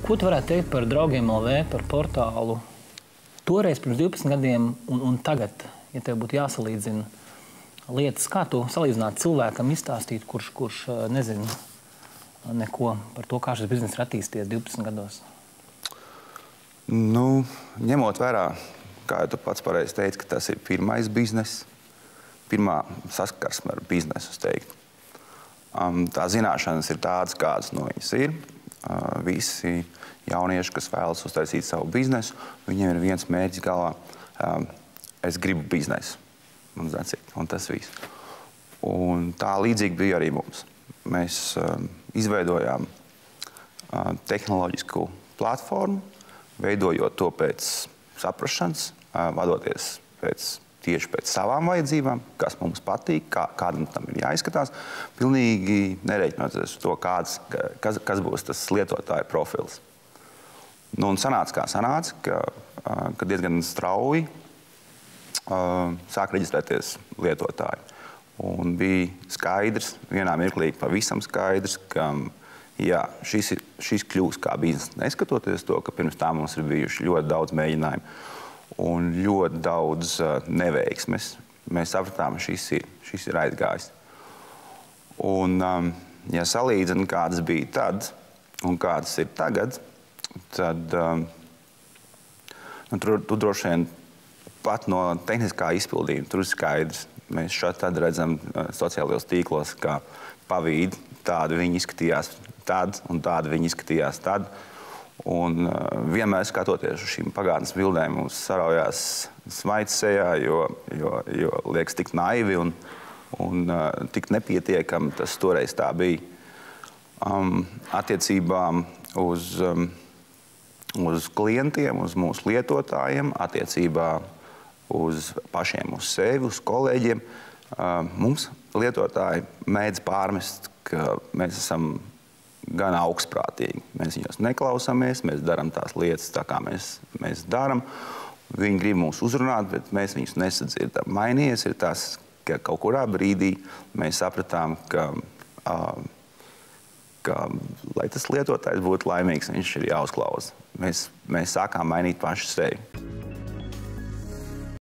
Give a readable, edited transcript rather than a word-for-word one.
Ko tu varētu teikt par Draugiem LV, par portālu? Toreiz pirms 12 gadiem un tagad, ja tev būtu jāsalīdzina lietas, kā tu salīdzināt cilvēkam izstāstīt, kurš nezina neko par to, kā šis bizness ir attīstījies 12 gados? Nu, ņemot vērā, kā tu pats pareizi teici, ka tas ir pirmais bizness, pirmā saskarsme ar biznesu, es teiktu. Tā zināšanas ir tādas, kādas no viņas ir. Visi jaunieši, kas vēlas uztaisīt savu biznesu, viņiem ir viens mērķis galvā. Es gribu biznesu. Un tas viss. Un tā līdzīgi bija arī mums. Mēs izveidojām tehnoloģisku platformu, veidojot to pēc saprašanas, vadoties tieši pēc savām vajadzībām, kas mums patīk, kādam tam ir jāizskatās, pilnīgi nereiķinoties uz to, kas būs tas lietotāja profils. Nu, un sanāca, kā sanāca, ka diezgan strauji sāk reģistrēties lietotāji. Un bija skaidrs, vienā mirklī pavisam skaidrs, ka jā, šis kļūs kā bizness, neskatoties to, ka pirms tā mums ir bijuši ļoti daudz mēģinājumu un ļoti daudz neveiksmes. Mēs sapratām, šis ir aizgājis. Un, ja salīdzinu, kādas bija tad un kādas ir tagad, tad tu droši vien pat no tehniskā izpildījuma tur ir skaidrs. Mēs šeit tad redzam sociālajos tīklos, kā pavīdi, tādi viņi izskatījās tad un tādi viņi izskatījās tad. Un vienmēr skatoties uz šīm pagātnes bildēm, mums saraujās smaids sejā, jo liekas tik naivi un tik nepietiekami tas toreiz tā bija. Attiecībām uz klientiem, uz mūsu lietotājiem, attiecībā uz pašiem, uz sevi, uz kolēģiem. Mums lietotāji mēdz pārmest, ka mēs esam gan augstprātīgi. Mēs viņos neklausāmies, mēs darām tās lietas tā, kā mēs darām. Viņi grib mūs uzrunāt, bet mēs viņus nesadzirdam. Mainījies ir tas, ka kaut kurā brīdī mēs sapratām, ka lai tas lietotājs būtu laimīgs, viņš ir jāuzklausa. Mēs sākām mainīt paši sevi.